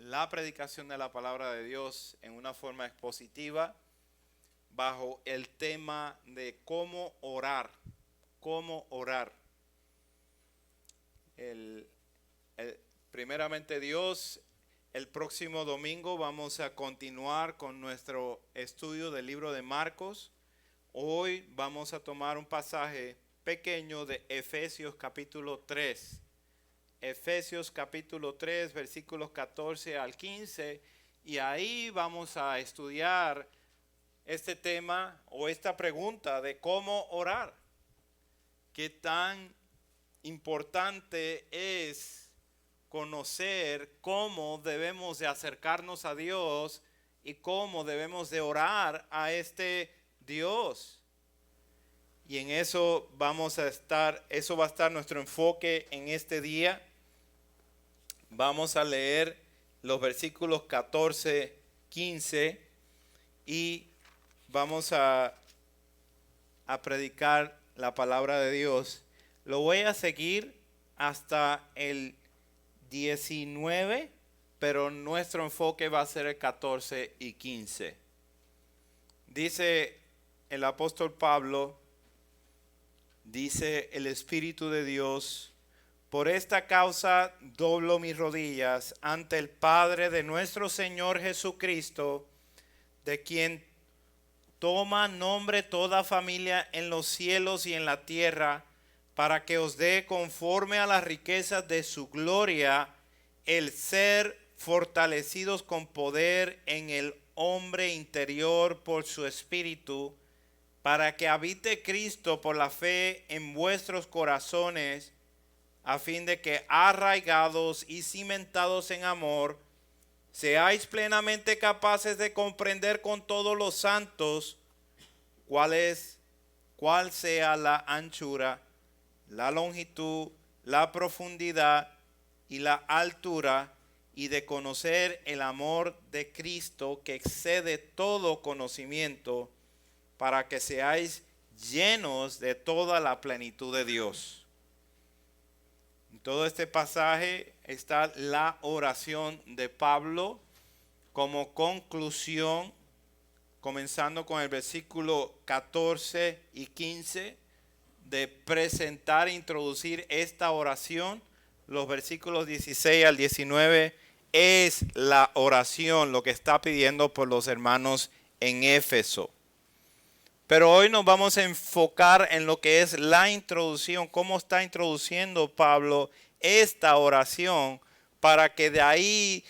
la predicación de la palabra de Dios en una forma expositiva bajo el tema de cómo orar. Cómo orar. Primeramente Dios, el próximo domingo vamos a continuar con nuestro estudio del libro de Marcos. Hoy vamos a tomar un pasaje pequeño de Efesios capítulo 3. Efesios capítulo 3, versículos 14 al 15. Y ahí vamos a estudiar este tema o esta pregunta de cómo orar. ¿Qué tan importante es conocer cómo debemos de acercarnos a Dios y cómo debemos de orar a este Dios? Y en eso eso va a estar nuestro enfoque en este día. Vamos a leer los versículos 14, 15 y vamos a predicar la palabra de Dios. Lo voy a seguir hasta el 19, pero nuestro enfoque va a ser el 14 y 15. Dice el apóstol Pablo, dice el Espíritu de Dios: por esta causa doblo mis rodillas ante el Padre de nuestro Señor Jesucristo, de quien toma nombre toda familia en los cielos y en la tierra, para que os dé conforme a las riquezas de su gloria el ser fortalecidos con poder en el hombre interior por su Espíritu, para que habite Cristo por la fe en vuestros corazones, a fin de que arraigados y cimentados en amor, seáis plenamente capaces de comprender con todos los santos cuál sea la anchura, la longitud, la profundidad y la altura, y de conocer el amor de Cristo que excede todo conocimiento, para que seáis llenos de toda la plenitud de Dios. En todo este pasaje está la oración de Pablo como conclusión, comenzando con el versículo 14 y 15, de presentar e introducir esta oración. Los versículos 16 al 19 es la oración, lo que está pidiendo por los hermanos en Éfeso. Pero hoy nos vamos a enfocar en lo que es la introducción, cómo está introduciendo Pablo esta oración, para que de ahí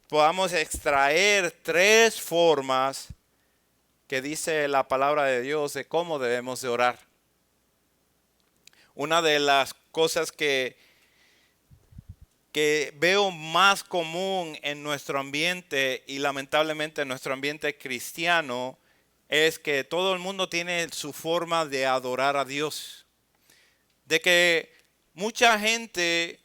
podamos extraer tres formas que dice la palabra de Dios de cómo debemos de orar. Una de las cosas que veo más común en nuestro ambiente, y lamentablemente en nuestro ambiente cristiano, es que todo el mundo tiene su forma de adorar a Dios. De que mucha gente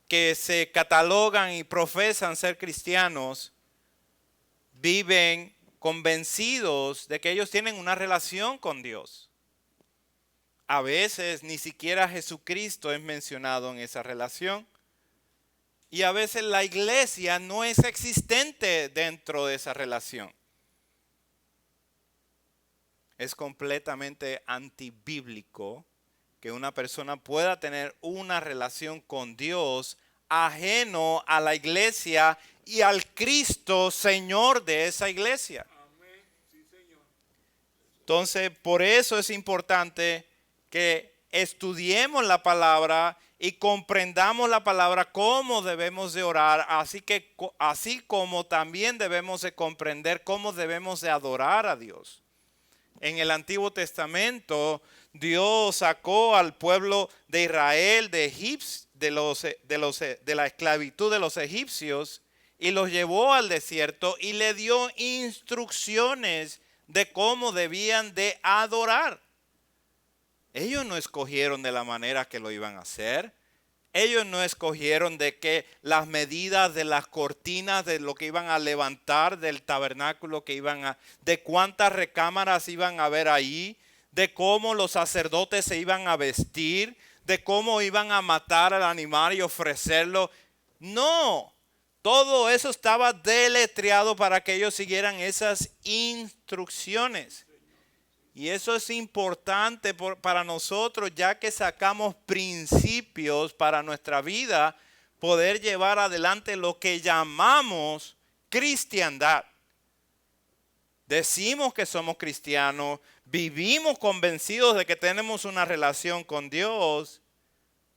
que se catalogan y profesan ser cristianos viven convencidos de que ellos tienen una relación con Dios. A veces ni siquiera Jesucristo es mencionado en esa relación. Y a veces la iglesia no es existente dentro de esa relación. Es completamente antibíblico que una persona pueda tener una relación con Dios ajeno a la iglesia y al Cristo Señor de esa iglesia. Amén. Sí, Señor. Entonces, por eso es importante que estudiemos la palabra y comprendamos la palabra, cómo debemos de orar, así como también debemos de comprender cómo debemos de adorar a Dios. En el Antiguo Testamento, Dios sacó al pueblo de Israel de la esclavitud de los egipcios y los llevó al desierto y le dio instrucciones de cómo debían de adorar. Ellos no escogieron de la manera que lo iban a hacer. Ellos no escogieron de que las medidas de las cortinas de lo que iban a levantar del tabernáculo de cuántas recámaras iban a haber ahí, de cómo los sacerdotes se iban a vestir, de cómo iban a matar al animal y ofrecerlo. No, todo eso estaba deletreado para que ellos siguieran esas instrucciones. Y eso es importante para nosotros, ya que sacamos principios para nuestra vida, poder llevar adelante lo que llamamos cristiandad. Decimos que somos cristianos, vivimos convencidos de que tenemos una relación con Dios,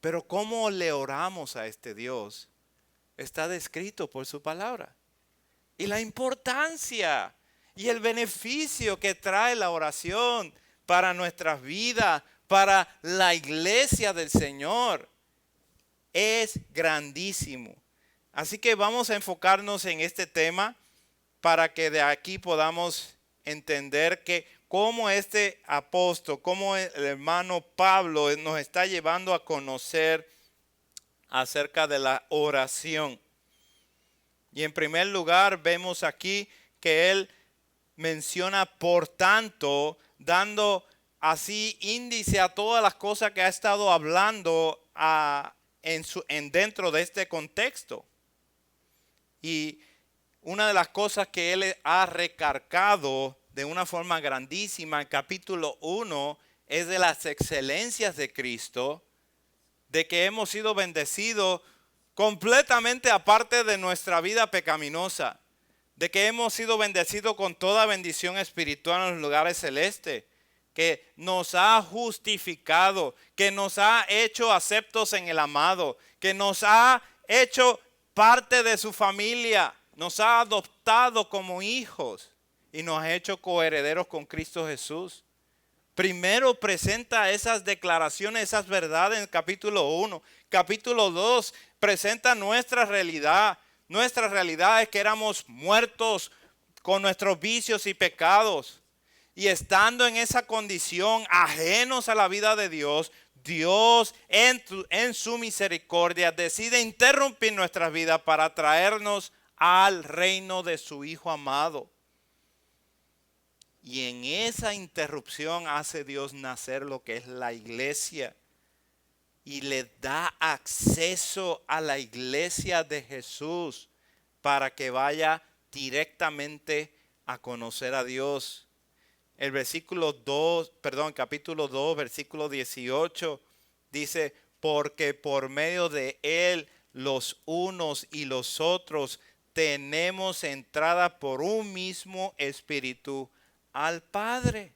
pero ¿cómo le oramos a este Dios? Está descrito por su palabra. Y la importancia y el beneficio que trae la oración para nuestras vidas, para la iglesia del Señor, es grandísimo. Así que vamos a enfocarnos en este tema para que de aquí podamos entender que cómo este apóstol, cómo el hermano Pablo nos está llevando a conocer acerca de la oración. Y en primer lugar vemos aquí que él menciona por tanto, dando así índice a todas las cosas que ha estado hablando dentro de este contexto. Y una de las cosas que él ha recargado de una forma grandísima en capítulo 1 es de las excelencias de Cristo, de que hemos sido bendecidos completamente aparte de nuestra vida pecaminosa, de que hemos sido bendecidos con toda bendición espiritual en los lugares celestes, que nos ha justificado, que nos ha hecho aceptos en el amado, que nos ha hecho parte de su familia, nos ha adoptado como hijos y nos ha hecho coherederos con Cristo Jesús. Primero presenta esas declaraciones, esas verdades en el capítulo 1. Capítulo 2 presenta nuestra realidad. Nuestra realidad es que éramos muertos con nuestros vicios y pecados. Y estando en esa condición, ajenos a la vida de Dios, Dios en su misericordia decide interrumpir nuestras vidas para traernos al reino de su Hijo amado. Y en esa interrupción hace Dios nacer lo que es la iglesia. Y le da acceso a la iglesia de Jesús para que vaya directamente a conocer a Dios. El capítulo 2, versículo 18 dice, porque por medio de él los unos y los otros tenemos entrada por un mismo espíritu al Padre.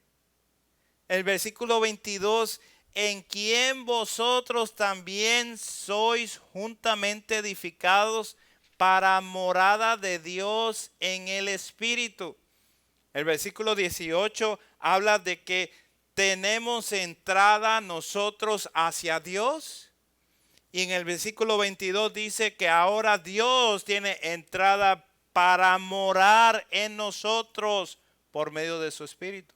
El versículo 22, en quien vosotros también sois juntamente edificados para morada de Dios en el Espíritu. El versículo 18 habla de que tenemos entrada nosotros hacia Dios. Y en el versículo 22 dice que ahora Dios tiene entrada para morar en nosotros por medio de su Espíritu.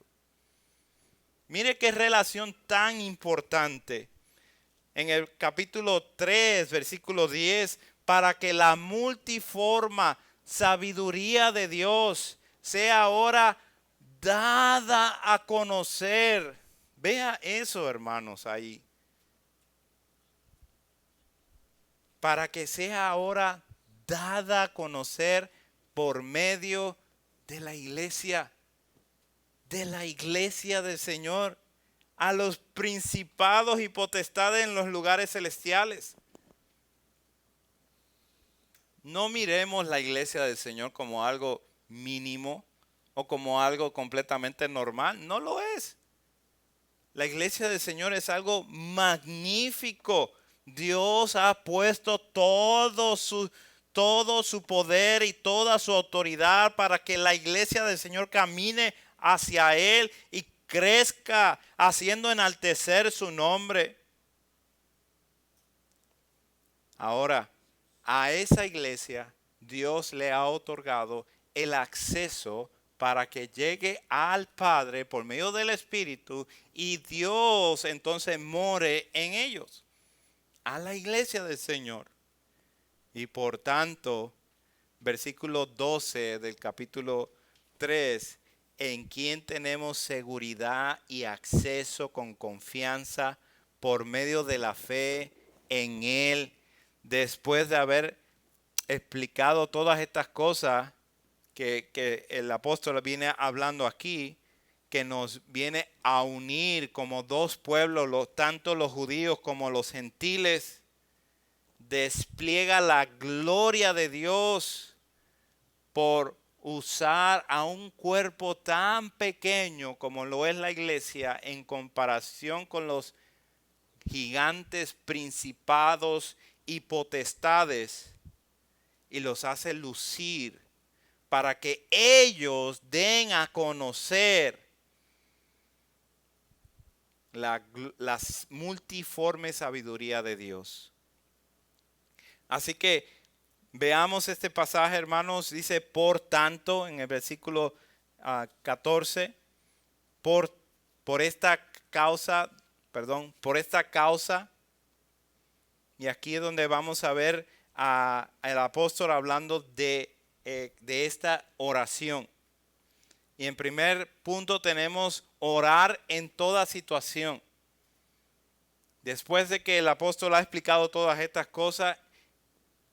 Mire qué relación tan importante. En el capítulo 3, versículo 10, para que la multiforme sabiduría de Dios sea ahora dada a conocer. Vea eso, hermanos, ahí. Para que sea ahora dada a conocer por medio de la iglesia del Señor, a los principados y potestades en los lugares celestiales. No miremos la iglesia del Señor como algo mínimo o como algo completamente normal. No lo es. La iglesia del Señor es algo magnífico. Dios ha puesto todo su poder y toda su autoridad para que la iglesia del Señor camine hacia Él y crezca, haciendo enaltecer su nombre. Ahora, a esa iglesia Dios le ha otorgado el acceso para que llegue al Padre por medio del Espíritu y Dios entonces more en ellos, a la iglesia del Señor. Y por tanto, versículo 12 del capítulo 3, en quien tenemos seguridad y acceso con confianza por medio de la fe en Él, después de haber explicado todas estas cosas que el apóstol viene hablando aquí, que nos viene a unir como dos pueblos, tanto los judíos como los gentiles, despliega la gloria de Dios por usar a un cuerpo tan pequeño como lo es la iglesia en comparación con los gigantes, principados y potestades, y los hace lucir para que ellos den a conocer la multiforme sabiduría de Dios. Así que veamos este pasaje, hermanos. Dice, por tanto, en el versículo 14, por esta causa, y aquí es donde vamos a ver al apóstol hablando de esta oración. Y en primer punto tenemos orar en toda situación. Después de que el apóstol ha explicado todas estas cosas,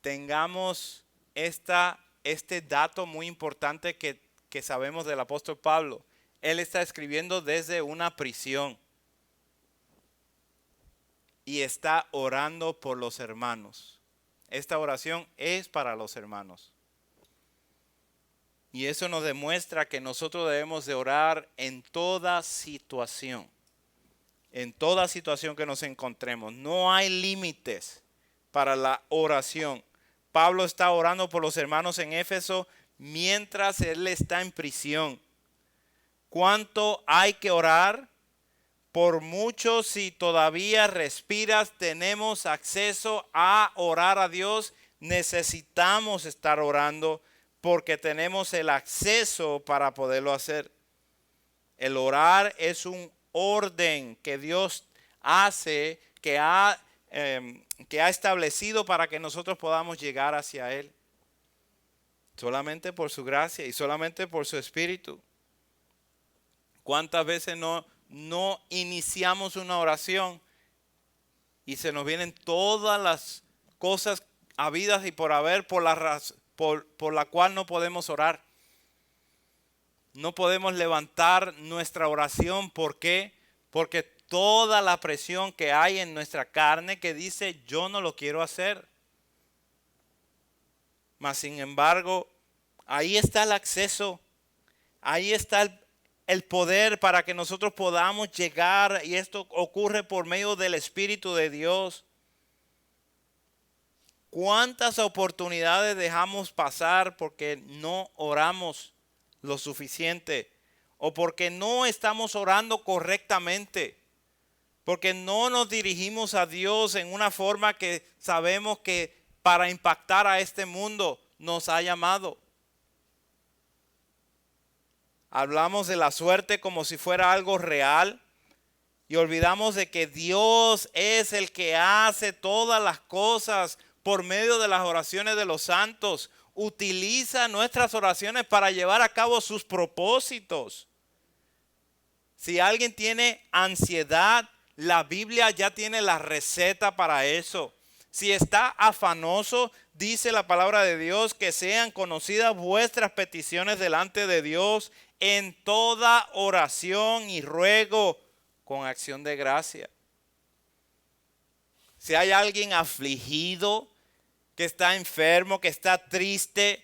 tengamos este dato muy importante que sabemos del apóstol Pablo. Él está escribiendo desde una prisión y está orando por los hermanos. Esta oración es para los hermanos. Y eso nos demuestra que nosotros debemos de orar en toda situación. En toda situación que nos encontremos. No hay límites para la oración. Pablo está orando por los hermanos en Éfeso mientras él está en prisión. ¿Cuánto hay que orar? Por mucho, si todavía respiras, tenemos acceso a orar a Dios. Necesitamos estar orando porque tenemos el acceso para poderlo hacer. El orar es un orden que Dios hace, que ha establecido para que nosotros podamos llegar hacia Él. Solamente por su gracia y solamente por su Espíritu. ¿Cuántas veces no iniciamos una oración y se nos vienen todas las cosas habidas y por haber por la cual no podemos orar? No podemos levantar nuestra oración. ¿Por qué? Porque toda la presión que hay en nuestra carne que dice yo no lo quiero hacer. Mas sin embargo, ahí está el acceso, ahí está el poder para que nosotros podamos llegar, y esto ocurre por medio del Espíritu de Dios. ¿Cuántas oportunidades dejamos pasar porque no oramos lo suficiente? O porque no estamos orando correctamente. Porque no nos dirigimos a Dios en una forma que sabemos que para impactar a este mundo nos ha llamado. Hablamos de la suerte como si fuera algo real. Y olvidamos de que Dios es el que hace todas las cosas por medio de las oraciones de los santos. Utiliza nuestras oraciones para llevar a cabo sus propósitos. Si alguien tiene ansiedad, la Biblia ya tiene la receta para eso. Si está afanoso, dice la palabra de Dios, que sean conocidas vuestras peticiones delante de Dios en toda oración y ruego con acción de gracia. Si hay alguien afligido, que está enfermo, que está triste,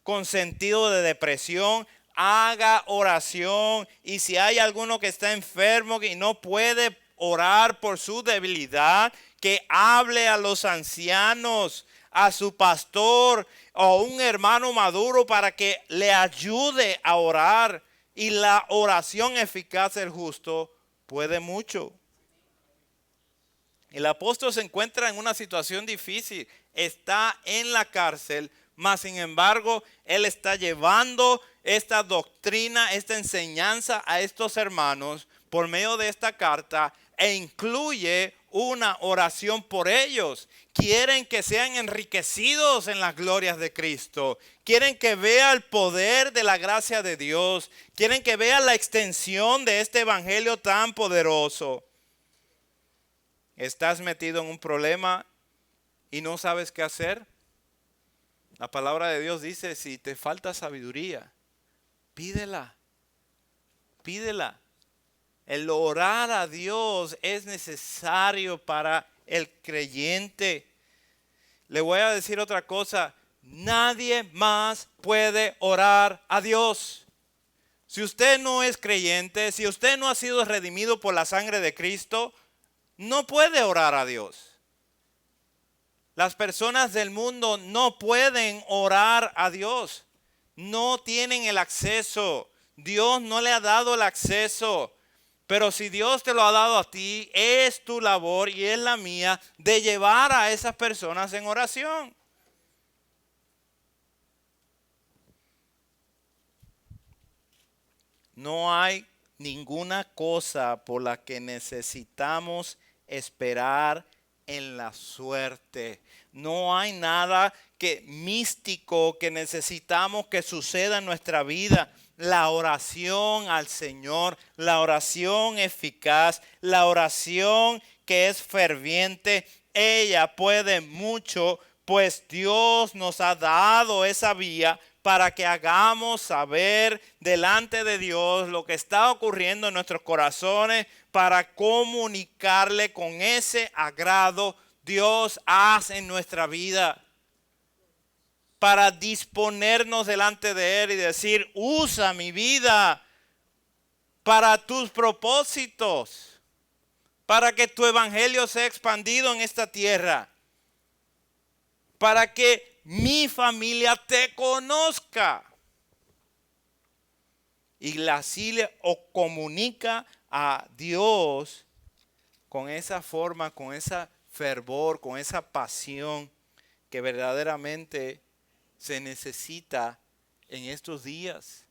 con sentido de depresión, haga oración. Y si hay alguno que está enfermo y no puede orar por su debilidad, que hable a los ancianos, a su pastor o un hermano maduro para que le ayude a orar. Y la oración eficaz del justo puede mucho. El apóstol se encuentra en una situación difícil. Está en la cárcel, mas sin embargo, él está llevando esta doctrina, esta enseñanza a estos hermanos por medio de esta carta, e incluye una oración por ellos. Quieren que sean enriquecidos en las glorias de Cristo. Quieren que vea el poder de la gracia de Dios. Quieren que vea la extensión de este evangelio tan poderoso. ¿Estás metido en un problema y no sabes qué hacer? La palabra de Dios dice, si te falta sabiduría, pídela, pídela. El orar a Dios es necesario para el creyente. Le voy a decir otra cosa, nadie más puede orar a Dios. Si usted no es creyente, si usted no ha sido redimido por la sangre de Cristo, no puede orar a Dios. Las personas del mundo no pueden orar a Dios. No tienen el acceso. Dios no le ha dado el acceso. Pero si Dios te lo ha dado a ti, es tu labor y es la mía de llevar a esas personas en oración. No hay ninguna cosa por la que necesitamos esperar en la suerte. No hay nada místico que necesitamos que suceda en nuestra vida. La oración al Señor, la oración eficaz, la oración que es ferviente, ella puede mucho, pues Dios nos ha dado esa vía para que hagamos saber delante de Dios lo que está ocurriendo en nuestros corazones, para comunicarle con ese agrado Dios hace en nuestra vida. Para disponernos delante de Él y decir, usa mi vida para tus propósitos, para que tu evangelio sea expandido en esta tierra, para que mi familia te conozca. Y así le comunica a Dios con esa forma, con ese fervor, con esa pasión que verdaderamente se necesita en estos días.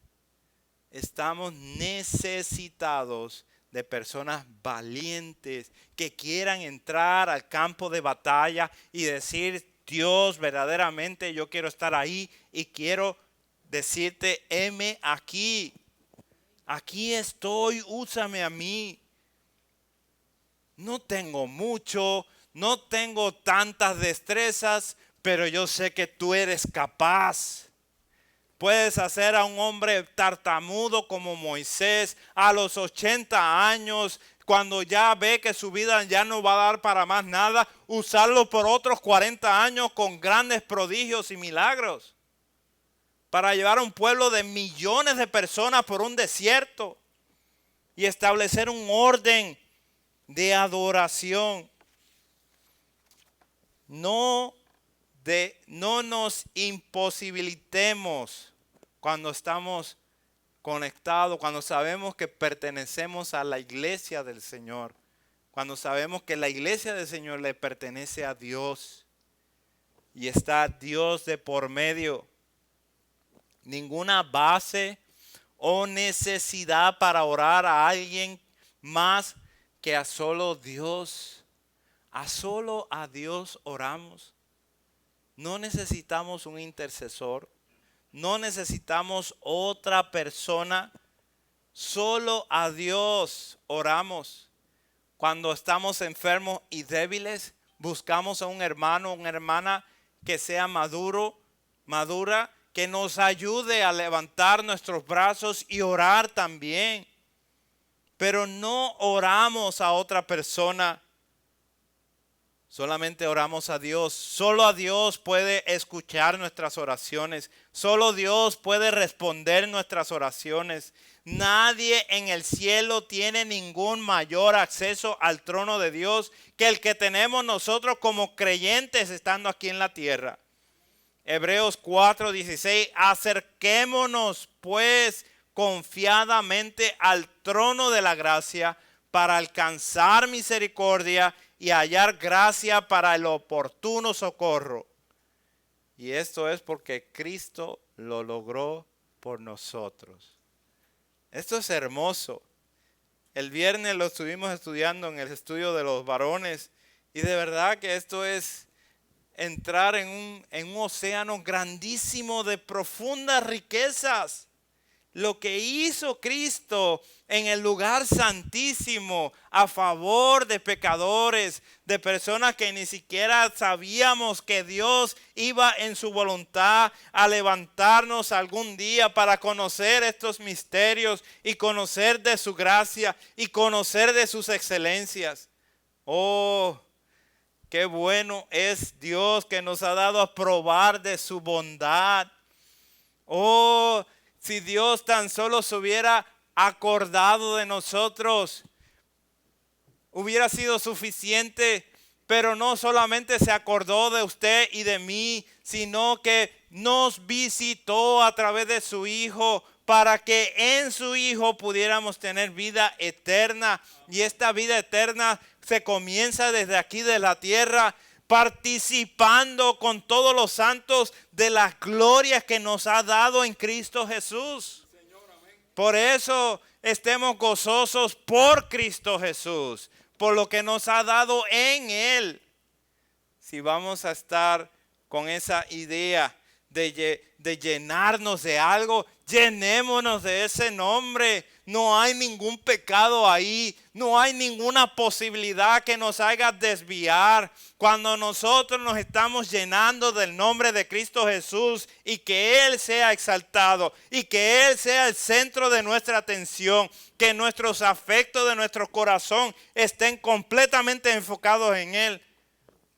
Estamos necesitados de personas valientes que quieran entrar al campo de batalla y decir, Dios, verdaderamente yo quiero estar ahí y quiero decirte, heme aquí. Aquí estoy, úsame a mí. No tengo mucho, no tengo tantas destrezas, pero yo sé que tú eres capaz. Puedes hacer a un hombre tartamudo como Moisés a los 80 años, cuando ya ve que su vida ya no va a dar para más nada, usarlo por otros 40 años con grandes prodigios y milagros, para llevar a un pueblo de millones de personas por un desierto y establecer un orden de adoración. No nos imposibilitemos cuando estamos conectados, cuando sabemos que pertenecemos a la iglesia del Señor, cuando sabemos que la iglesia del Señor le pertenece a Dios y está Dios de por medio. Ninguna base o necesidad para orar a alguien más que a solo Dios. A solo a Dios oramos. No necesitamos un intercesor. No necesitamos otra persona. Solo a Dios oramos. Cuando estamos enfermos y débiles, buscamos a un hermano, una hermana que sea madura, que nos ayude a levantar nuestros brazos y orar también. Pero no oramos a otra persona. Solamente oramos a Dios. Solo a Dios puede escuchar nuestras oraciones. Solo Dios puede responder nuestras oraciones. Nadie en el cielo tiene ningún mayor acceso al trono de Dios que el que tenemos nosotros como creyentes estando aquí en la tierra. Hebreos 4:16, acerquémonos pues confiadamente al trono de la gracia para alcanzar misericordia y hallar gracia para el oportuno socorro. Y esto es porque Cristo lo logró por nosotros. Esto es hermoso. El viernes lo estuvimos estudiando en el estudio de los varones y de verdad que esto es entrar en un océano grandísimo de profundas riquezas. lo que hizo Cristo en el lugar santísimo a favor de pecadores, de personas que ni siquiera sabíamos que Dios iba en su voluntad a levantarnos algún día para conocer estos misterios y conocer de su gracia y conocer de sus excelencias. Oh, qué bueno es Dios que nos ha dado a probar de su bondad. Oh, si Dios tan solo se hubiera acordado de nosotros, hubiera sido suficiente. Pero no solamente se acordó de usted y de mí, sino que nos visitó a través de su Hijo para que en su Hijo pudiéramos tener vida eterna. Y esta vida eterna se comienza desde aquí de la tierra, participando con todos los santos de las glorias que nos ha dado en Cristo Jesús. Por eso estemos gozosos por Cristo Jesús, por lo que nos ha dado en Él. Si vamos a estar con esa idea de llenarnos de algo, llenémonos de ese nombre. No hay ningún pecado ahí, no hay ninguna posibilidad que nos haga desviar. Cuando nosotros nos estamos llenando del nombre de Cristo Jesús y que Él sea exaltado y que Él sea el centro de nuestra atención, que nuestros afectos de nuestro corazón estén completamente enfocados en Él,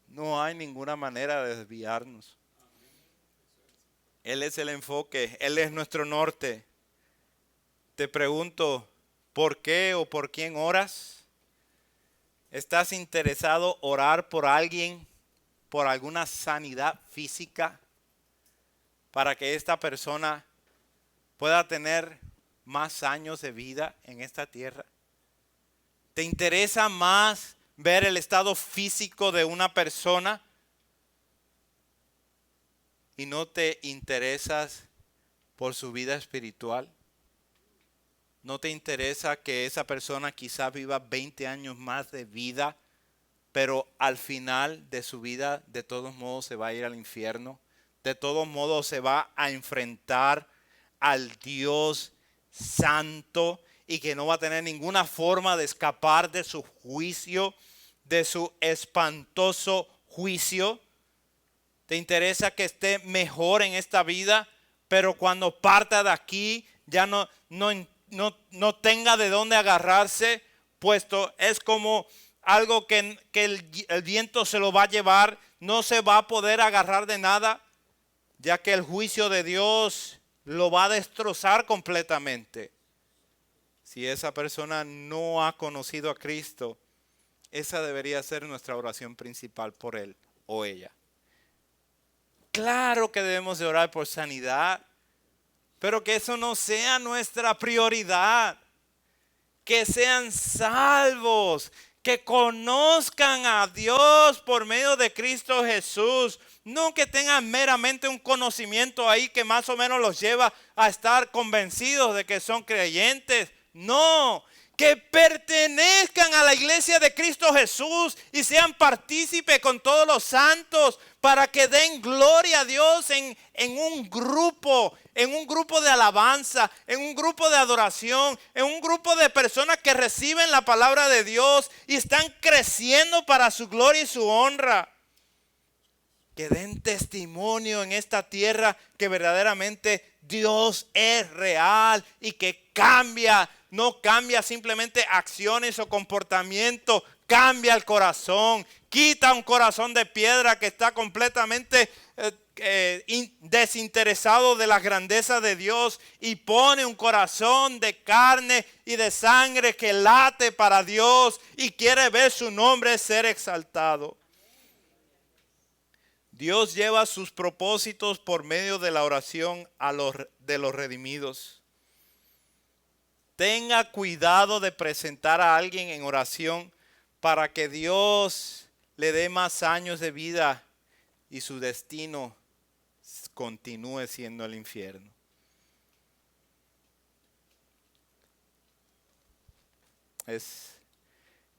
no hay ninguna manera de desviarnos. Él es el enfoque, Él es nuestro norte. Te pregunto, ¿por qué o por quién oras? ¿Estás interesado en orar por alguien, por alguna sanidad física, para que esta persona pueda tener más años de vida en esta tierra? ¿Te interesa más ver el estado físico de una persona y no te interesas por su vida espiritual? ¿No te interesa que esa persona quizás viva 20 años más de vida, pero al final de su vida de todos modos se va a ir al infierno? De todos modos se va a enfrentar al Dios santo y que no va a tener ninguna forma de escapar de su juicio, de su espantoso juicio. ¿Te interesa que esté mejor en esta vida, pero cuando parta de aquí ya no tenga de dónde agarrarse, puesto es como algo que el viento se lo va a llevar, no se va a poder agarrar de nada, ya que el juicio de Dios lo va a destrozar completamente? Si esa persona no ha conocido a Cristo, esa debería ser nuestra oración principal por él o ella. Claro que debemos de orar por sanidad, pero que eso no sea nuestra prioridad. Que sean salvos, que conozcan a Dios por medio de Cristo Jesús. No que tengan meramente un conocimiento ahí que más o menos los lleva a estar convencidos de que son creyentes. No, que pertenezcan a la iglesia de Cristo Jesús y sean partícipes con todos los santos para que den gloria a Dios en un grupo de alabanza, en un grupo de adoración, en un grupo de personas que reciben la palabra de Dios y están creciendo para su gloria y su honra. Que den testimonio en esta tierra que verdaderamente Dios es real y que cambia. No cambia simplemente acciones o comportamiento, cambia el corazón. Quita un corazón de piedra que está completamente desinteresado de la grandeza de Dios y pone un corazón de carne y de sangre que late para Dios y quiere ver su nombre ser exaltado. Dios lleva sus propósitos por medio de la oración de los redimidos. Tenga cuidado de presentar a alguien en oración para que Dios le dé más años de vida y su destino continúe siendo el infierno.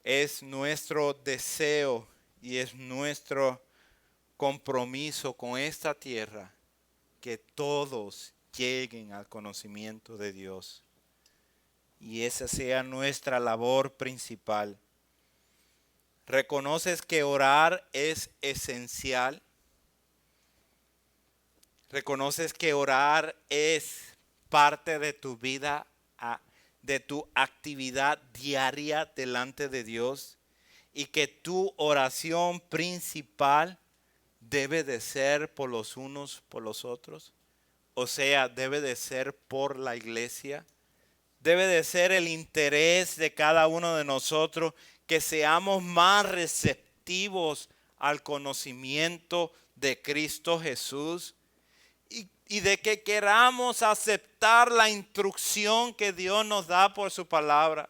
Es nuestro deseo y es nuestro compromiso con esta tierra que todos lleguen al conocimiento de Dios. Y esa sea nuestra labor principal. ¿Reconoces que orar es esencial? ¿Reconoces que orar es parte de tu vida, de tu actividad diaria delante de Dios? Y que tu oración principal debe de ser por los unos, por los otros. O sea, debe de ser por la iglesia. Debe de ser el interés de cada uno de nosotros que seamos más receptivos al conocimiento de Cristo Jesús y de que queramos aceptar la instrucción que Dios nos da por su palabra.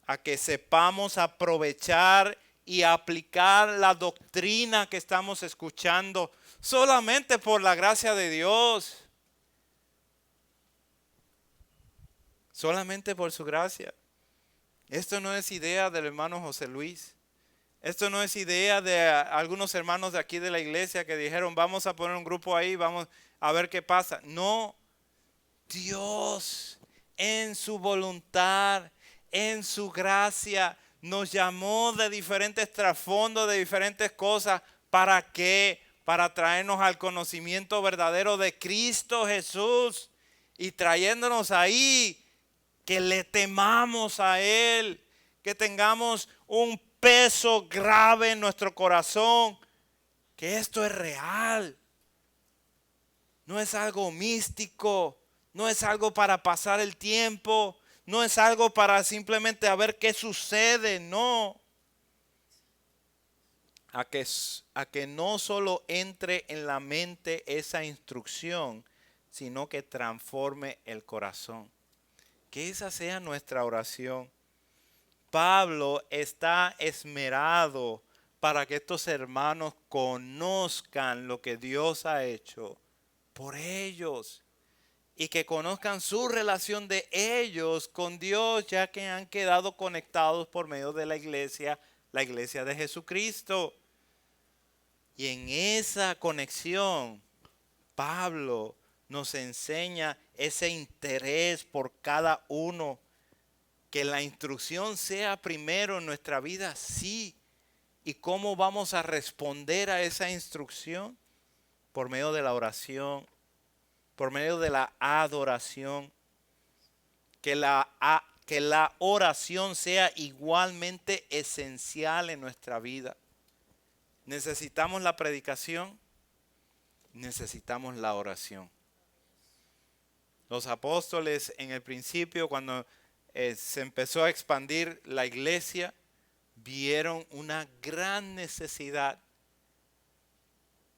A que sepamos aprovechar y aplicar la doctrina que estamos escuchando solamente por la gracia de Dios. Solamente por su gracia. Esto no es idea del hermano José Luis. Esto no es idea de algunos hermanos de aquí de la iglesia que dijeron, vamos a poner un grupo ahí, vamos a ver qué pasa. No, Dios en su voluntad, en su gracia, nos llamó de diferentes trasfondos, de diferentes cosas. ¿Para qué? Para traernos al conocimiento verdadero de Cristo Jesús. Y trayéndonos ahí, que le temamos a Él, que tengamos un peso grave en nuestro corazón, que esto es real. No es algo místico, no es algo para pasar el tiempo, no es algo para simplemente a ver qué sucede, no. A que no solo entre en la mente esa instrucción, sino que transforme el corazón. Que esa sea nuestra oración. Pablo está esmerado para que estos hermanos conozcan lo que Dios ha hecho por ellos y que conozcan su relación de ellos con Dios, ya que han quedado conectados por medio de la iglesia de Jesucristo. Y en esa conexión, Pablo nos enseña ese interés por cada uno. Que la instrucción sea primero en nuestra vida, sí. ¿Y cómo vamos a responder a esa instrucción? Por medio de la oración, por medio de la adoración. Que la oración sea igualmente esencial en nuestra vida. Necesitamos la predicación, necesitamos la oración. Los apóstoles en el principio, cuando se empezó a expandir la iglesia, vieron una gran necesidad.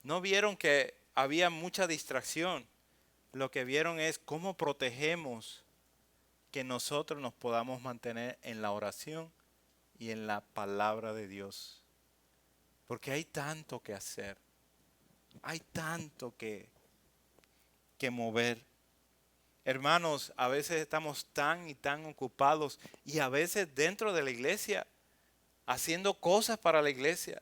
No vieron que había mucha distracción. Lo que vieron es cómo protegemos que nosotros nos podamos mantener en la oración y en la palabra de Dios. Porque hay tanto que hacer. Hay tanto que mover. Hermanos, a veces estamos tan y tan ocupados y a veces dentro de la iglesia haciendo cosas para la iglesia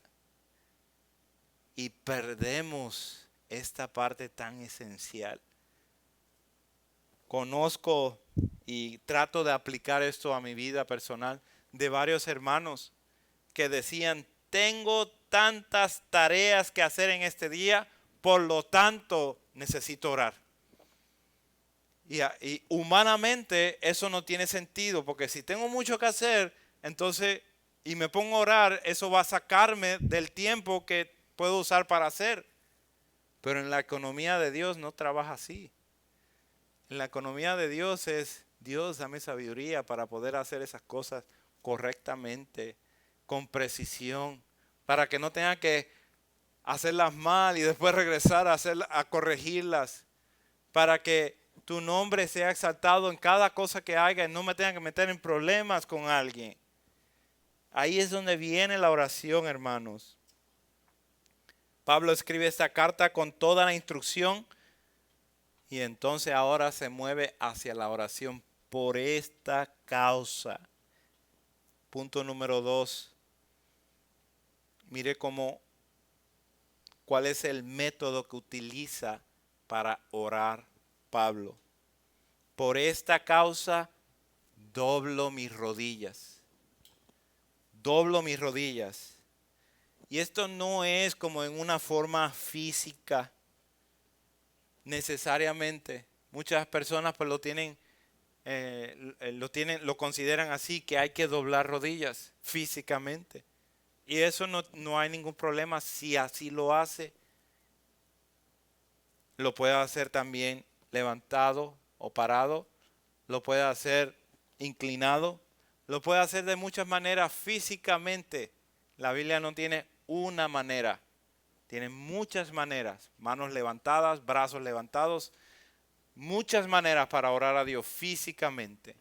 y perdemos esta parte tan esencial. Conozco y trato de aplicar esto a mi vida personal de varios hermanos que decían, tengo tantas tareas que hacer en este día, por lo tanto necesito orar. Y humanamente eso no tiene sentido, porque si tengo mucho que hacer, entonces, y me pongo a orar, eso va a sacarme del tiempo que puedo usar para hacer. Pero en la economía de Dios no trabaja así. En la economía de Dios es, Dios dame sabiduría para poder hacer esas cosas correctamente, con precisión, para que no tenga que hacerlas mal y después regresar a corregirlas, para que tu nombre sea exaltado en cada cosa que haga y no me tenga que meter en problemas con alguien. Ahí es donde viene la oración, hermanos. Pablo escribe esta carta con toda la instrucción y entonces ahora se mueve hacia la oración por esta causa. Punto número 2. Mire cuál es el método que utiliza para orar Pablo. Por esta causa doblo mis rodillas. Doblo mis rodillas. Y esto no es como en una forma física necesariamente. Muchas personas pues lo consideran así, que hay que doblar rodillas físicamente. Y eso no hay ningún problema si así lo hace. Lo puede hacer también levantado o parado. Lo puede hacer inclinado. Lo puede hacer de muchas maneras físicamente. La Biblia no tiene una manera. Tiene muchas maneras. Manos levantadas, brazos levantados. Muchas maneras para orar a Dios físicamente.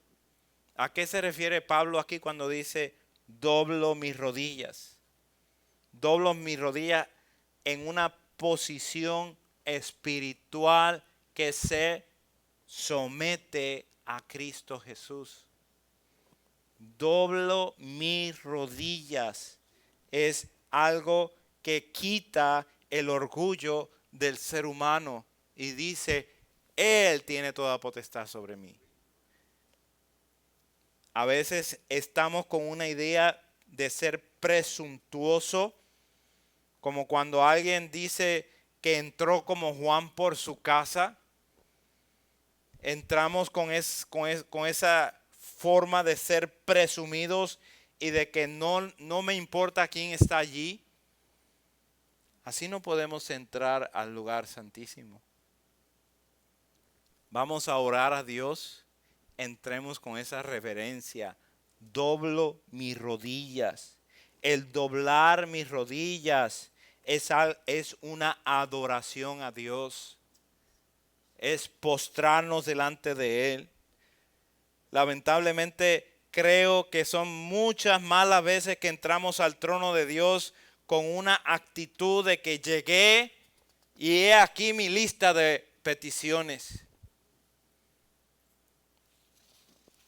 ¿A qué se refiere Pablo aquí cuando dice doblo mis rodillas? Doblo mis rodillas en una posición espiritual que se somete a Cristo Jesús. Doblo mis rodillas. Es algo que quita el orgullo del ser humano y dice, Él tiene toda potestad sobre mí. A veces estamos con una idea de ser presuntuoso, como cuando alguien dice que entró como Juan por su casa. Entramos con esa forma de ser presumidos y de que no me importa quién está allí. Así no podemos entrar al lugar santísimo. Vamos a orar a Dios, entremos con esa reverencia. Doblo mis rodillas. El doblar mis rodillas es una adoración a Dios. Es postrarnos delante de Él. Lamentablemente creo que son muchas malas veces que entramos al trono de Dios con una actitud de que llegué y he aquí mi lista de peticiones.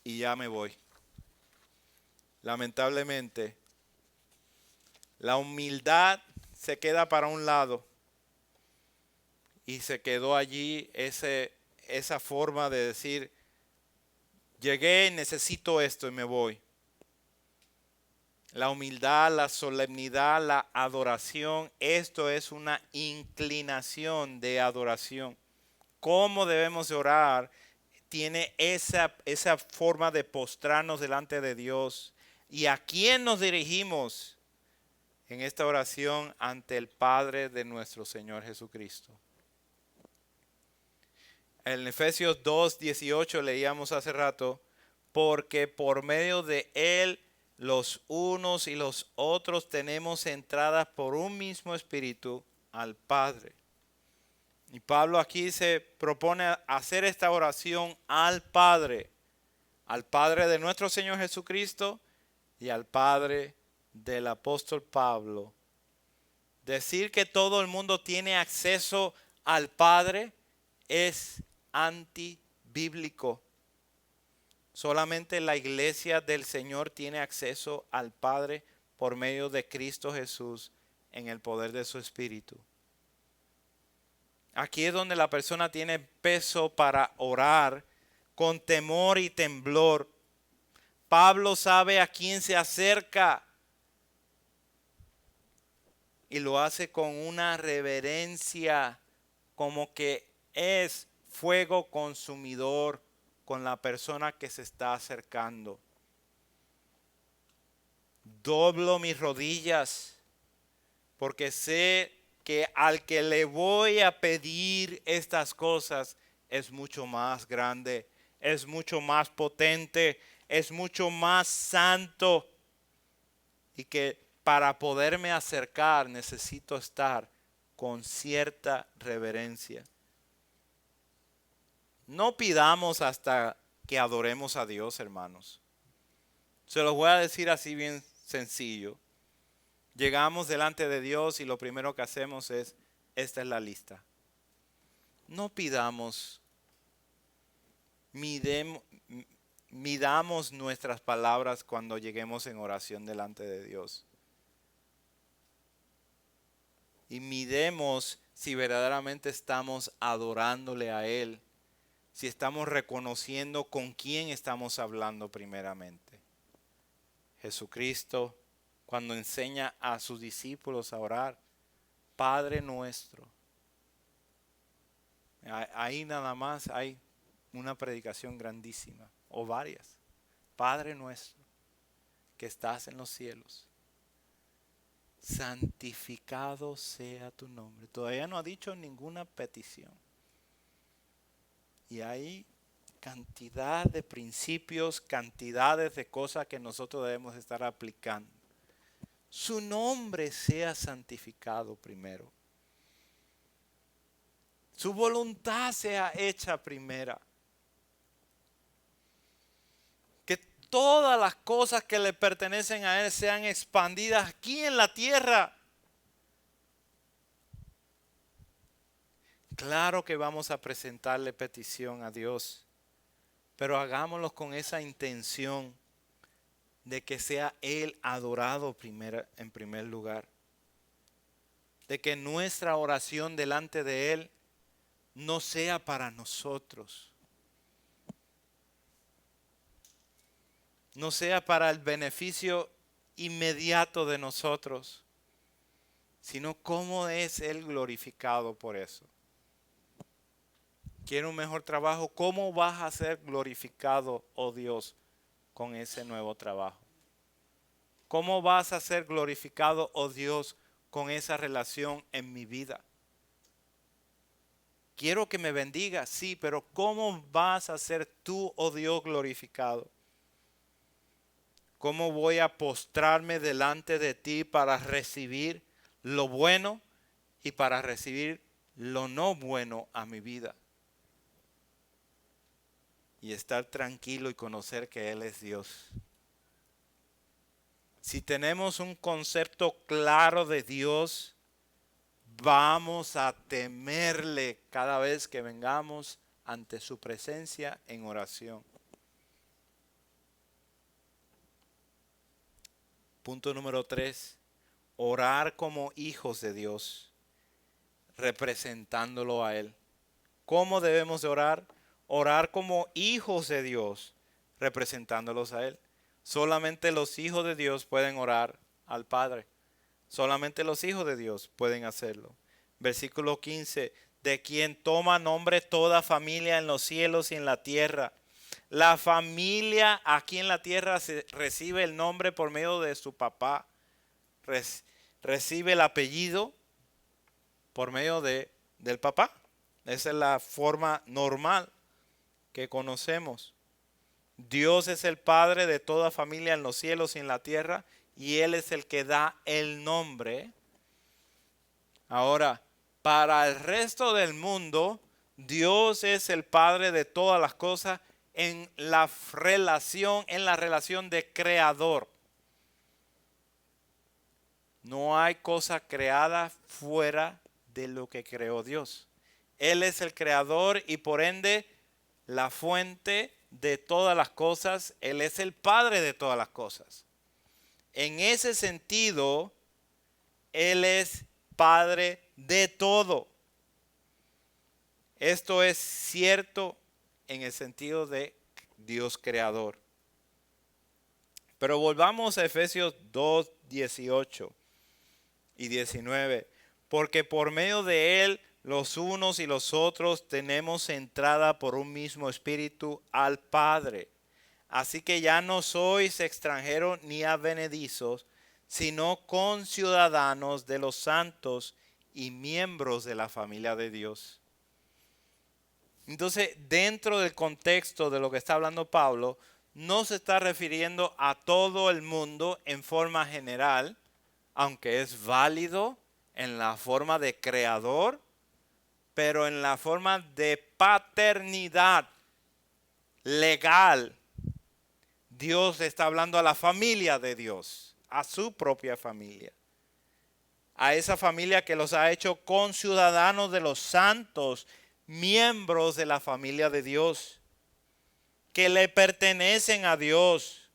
Y ya me voy. Lamentablemente, la humildad se queda para un lado y se quedó allí esa forma de decir, llegué, necesito esto y me voy. La humildad, la solemnidad, la adoración, esto es una inclinación de adoración. ¿Cómo debemos de orar? Tiene esa forma de postrarnos delante de Dios. ¿Y a quién nos dirigimos en esta oración? Ante el Padre de nuestro Señor Jesucristo. En Efesios 2:18 leíamos hace rato, porque por medio de Él los unos y los otros tenemos entradas por un mismo espíritu al Padre. Y Pablo aquí se propone hacer esta oración al Padre de nuestro Señor Jesucristo y al Padre del apóstol Pablo. Decir que todo el mundo tiene acceso al Padre es antibíblico. Solamente la iglesia del Señor tiene acceso al Padre por medio de Cristo Jesús en el poder de su Espíritu. Aquí es donde la persona tiene peso para orar con temor y temblor. Pablo sabe a quién se acerca y lo hace con una reverencia, como que es fuego consumidor con la persona que se está acercando. Doblo mis rodillas porque sé que al que le voy a pedir estas cosas es mucho más grande, es mucho más potente, es mucho más santo, y que para poderme acercar necesito estar con cierta reverencia. No pidamos hasta que adoremos a Dios, hermanos. Se los voy a decir así bien sencillo. Llegamos delante de Dios y lo primero que hacemos es, esta es la lista. No pidamos, midamos nuestras palabras cuando lleguemos en oración delante de Dios. Y midemos si verdaderamente estamos adorándole a Él, si estamos reconociendo con quién estamos hablando primeramente. Jesucristo, cuando enseña a sus discípulos a orar, Padre nuestro. Ahí nada más hay una predicación grandísima, o varias. Padre nuestro, que estás en los cielos, santificado sea tu nombre. Todavía no ha dicho ninguna petición. Y hay cantidad de principios, cantidades de cosas que nosotros debemos estar aplicando. Su nombre sea santificado primero. Su voluntad sea hecha primera. Que todas las cosas que le pertenecen a Él sean expandidas aquí en la tierra. Claro que vamos a presentarle petición a Dios, pero hagámoslo con esa intención de que sea Él adorado en primer lugar. De que nuestra oración delante de Él no sea para nosotros, no sea para el beneficio inmediato de nosotros, sino cómo es Él glorificado por eso. ¿Quiere un mejor trabajo? ¿Cómo vas a ser glorificado, oh Dios, con ese nuevo trabajo? ¿Cómo vas a ser glorificado, oh Dios, con esa relación en mi vida? Quiero que me bendiga, sí, pero ¿cómo vas a ser tú, oh Dios, glorificado? ¿Cómo voy a postrarme delante de ti para recibir lo bueno y para recibir lo no bueno a mi vida? Y estar tranquilo y conocer que Él es Dios. Si tenemos un concepto claro de Dios, vamos a temerle cada vez que vengamos ante su presencia en oración. Punto número 3. Orar como hijos de Dios, representándolo a Él. ¿Cómo debemos de orar? Orar como hijos de Dios, representándolos a Él. Solamente los hijos de Dios pueden orar al Padre. Solamente los hijos de Dios pueden hacerlo. Versículo 15. De quien toma nombre toda familia en los cielos y en la tierra. La familia aquí en la tierra recibe el nombre por medio de su papá. Recibe el apellido por medio del papá. Esa es la forma normal que conocemos. Dios es el Padre de toda familia en los cielos y en la tierra, y Él es el que da el nombre. Ahora, para el resto del mundo, Dios es el Padre de todas las cosas en la relación de creador. No hay cosa creada fuera de lo que creó Dios. Él es el creador y por ende la fuente de todas las cosas. Él es el Padre de todas las cosas. En ese sentido, Él es Padre de todo. Esto es cierto en el sentido de Dios creador. Pero volvamos a Efesios 2, 18 y 19. Porque por medio de Él, los unos y los otros tenemos entrada por un mismo espíritu al Padre. Así que ya no sois extranjeros ni advenedizos, sino conciudadanos de los santos y miembros de la familia de Dios. Entonces, dentro del contexto de lo que está hablando Pablo, no se está refiriendo a todo el mundo en forma general, aunque es válido en la forma de creador, pero en la forma de paternidad legal. Dios está hablando a la familia de Dios, a su propia familia. A esa familia que los ha hecho conciudadanos de los santos, miembros de la familia de Dios, que le pertenecen a Dios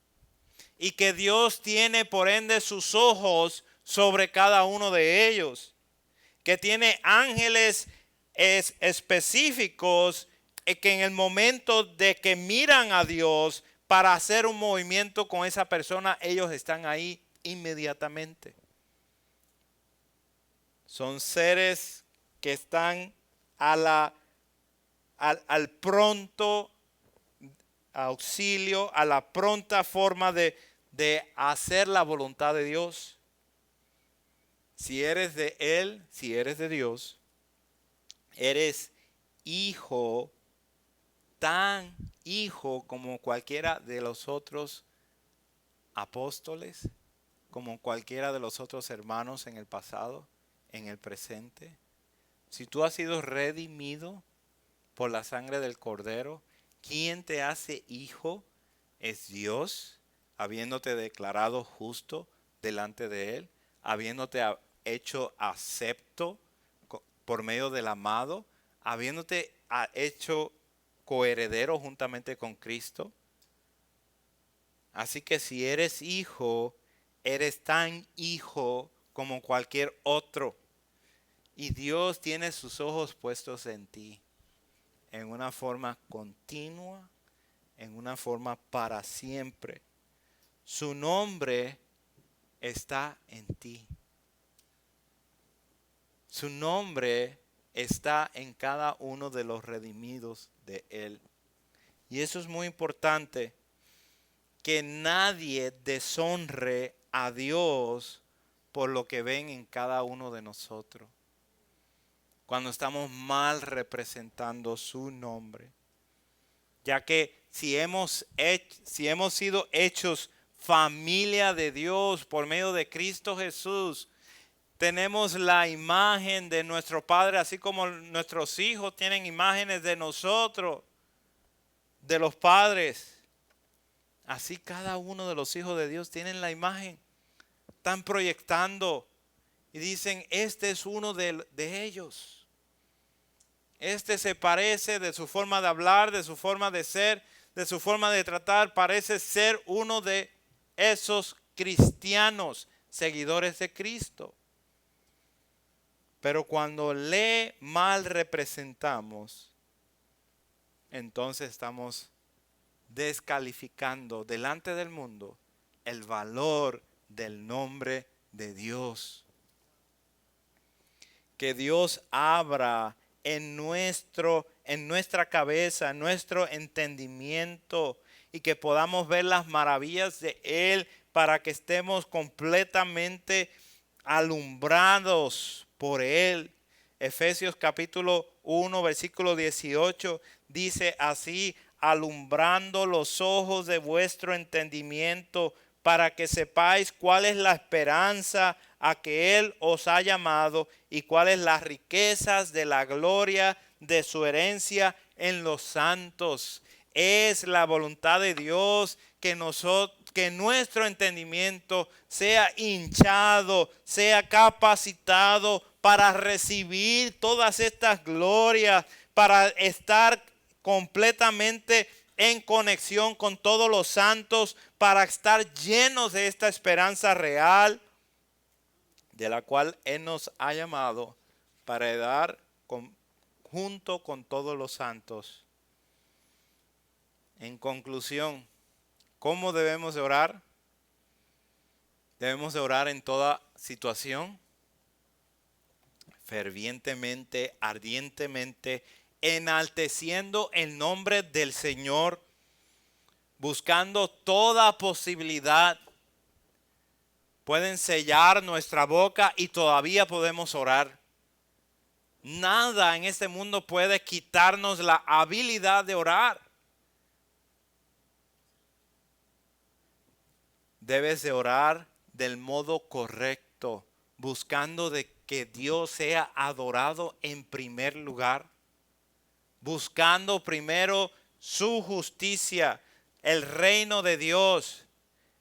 y que Dios tiene por ende sus ojos sobre cada uno de ellos. que tiene ángeles específicos que en el momento de que miran a Dios para hacer un movimiento con esa persona, ellos están ahí inmediatamente. Son seres que están al pronto auxilio, a la pronta forma de hacer la voluntad de Dios. Si eres de Él, si eres de Dios, eres hijo, tan hijo como cualquiera de los otros apóstoles, como cualquiera de los otros hermanos en el pasado, en el presente. Si tú has sido redimido por la sangre del Cordero, ¿quién te hace hijo? Es Dios, habiéndote declarado justo delante de Él, habiéndote hecho acepto por medio del amado, habiéndote hecho coheredero juntamente con Cristo. Así que si eres hijo, eres tan hijo como cualquier otro. Y Dios tiene sus ojos puestos en ti, en una forma continua, en una forma para siempre. Su nombre está en ti. Su nombre está en cada uno de los redimidos de Él. Y eso es muy importante, que nadie deshonre a Dios por lo que ven en cada uno de nosotros, cuando estamos mal representando su nombre. Ya que si hemos sido hechos familia de Dios por medio de Cristo Jesús, tenemos la imagen de nuestro Padre, así como nuestros hijos tienen imágenes de nosotros, de los padres. Así cada uno de los hijos de Dios tienen la imagen. Están proyectando y dicen, este es uno de ellos. Este se parece de su forma de hablar, de su forma de ser, de su forma de tratar. Parece ser uno de esos cristianos, seguidores de Cristo. Pero cuando le mal representamos, entonces estamos descalificando delante del mundo el valor del nombre de Dios. Que Dios abra en nuestra cabeza, en nuestro entendimiento, y que podamos ver las maravillas de Él para que estemos completamente alumbrados por Él. Efesios capítulo 1, versículo 18 dice así: alumbrando los ojos de vuestro entendimiento, para que sepáis cuál es la esperanza a que Él os ha llamado y cuáles las riquezas de la gloria de su herencia en los santos. Es la voluntad de Dios que nuestro entendimiento sea hinchado, sea capacitado para recibir todas estas glorias, para estar completamente en conexión con todos los santos, para estar llenos de esta esperanza real, de la cual Él nos ha llamado para heredar junto con todos los santos. En conclusión, ¿cómo debemos de orar? Debemos de orar en toda situación, fervientemente, ardientemente, enalteciendo el nombre del Señor, buscando toda posibilidad. Pueden sellar nuestra boca y todavía podemos orar. Nada en este mundo puede quitarnos la habilidad de orar. Debes de orar del modo correcto, buscando de que Dios sea adorado en primer lugar, buscando primero su justicia, el reino de Dios,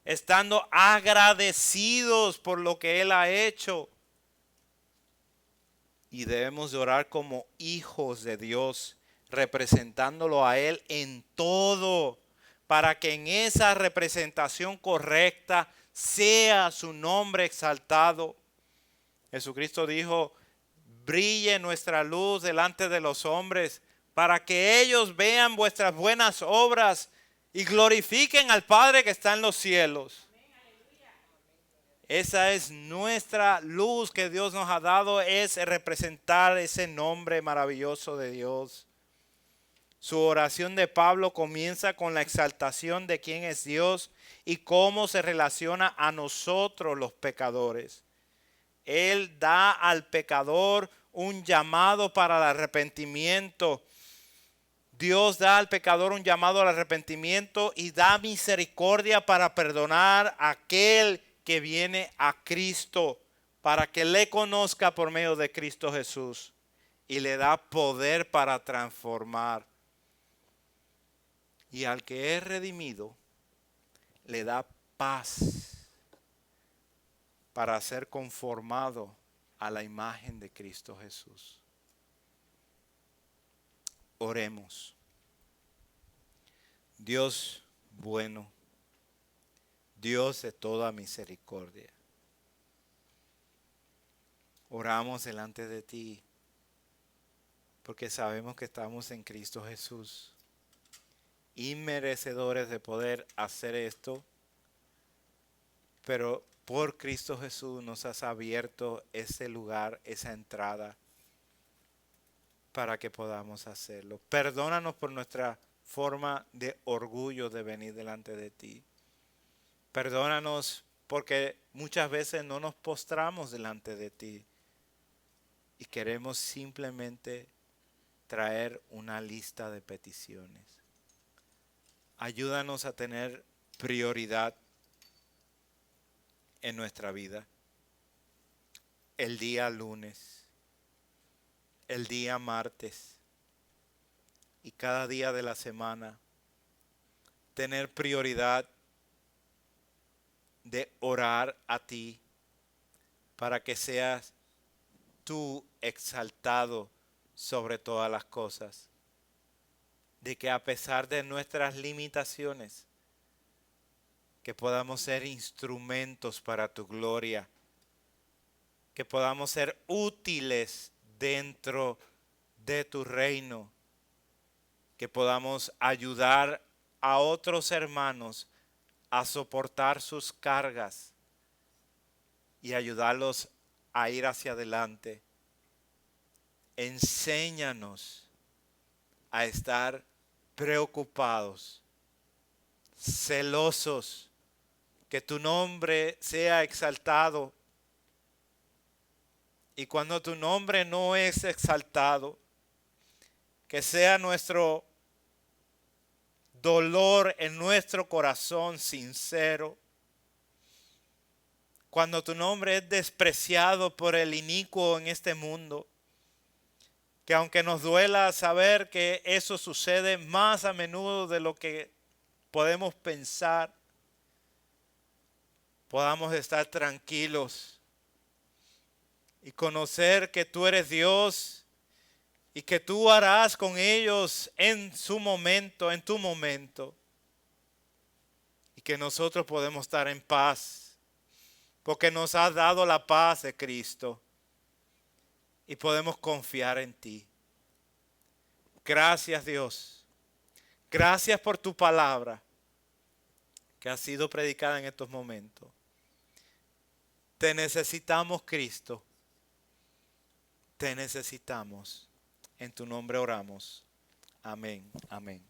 estando agradecidos por lo que Él ha hecho. Y debemos de orar como hijos de Dios, representándolo a Él en todo, para que en esa representación correcta sea su nombre exaltado. Jesucristo dijo: brille nuestra luz delante de los hombres, para que ellos vean vuestras buenas obras y glorifiquen al Padre que está en los cielos. Esa es nuestra luz que Dios nos ha dado, es representar ese nombre maravilloso de Dios. Su oración de Pablo comienza con la exaltación de quién es Dios y cómo se relaciona a nosotros los pecadores. Él da al pecador un llamado para el arrepentimiento. Dios da al pecador un llamado al arrepentimiento y da misericordia para perdonar a aquel que viene a Cristo, para que le conozca por medio de Cristo Jesús, y le da poder para transformar. Y al que es redimido, le da paz para ser conformado a la imagen de Cristo Jesús. Oremos. Dios bueno, Dios de toda misericordia, oramos delante de ti porque sabemos que estamos en Cristo Jesús, inmerecedores de poder hacer esto, pero por Cristo Jesús nos has abierto ese lugar, esa entrada, para que podamos hacerlo. Perdónanos por nuestra forma de orgullo de venir delante de ti. Perdónanos porque muchas veces no nos postramos delante de ti y queremos simplemente traer una lista de peticiones. Ayúdanos a tener prioridad en nuestra vida. El día lunes, el día martes y cada día de la semana, tener prioridad de orar a ti para que seas tú exaltado sobre todas las cosas. De que a pesar de nuestras limitaciones, que podamos ser instrumentos para tu gloria, que podamos ser útiles dentro de tu reino, que podamos ayudar a otros hermanos a soportar sus cargas y ayudarlos a ir hacia adelante. Enséñanos a estar preocupados, celosos, que tu nombre sea exaltado. Y cuando tu nombre no es exaltado, que sea nuestro dolor en nuestro corazón sincero. Cuando tu nombre es despreciado por el inicuo en este mundo, que aunque nos duela saber que eso sucede más a menudo de lo que podemos pensar, podamos estar tranquilos y conocer que tú eres Dios y que tú harás con ellos en su momento, en tu momento, y que nosotros podemos estar en paz porque nos has dado la paz de Cristo y podemos confiar en ti. Gracias, Dios. Gracias por tu palabra que ha sido predicada en estos momentos. Te necesitamos, Cristo. Te necesitamos. En tu nombre oramos. Amén. Amén.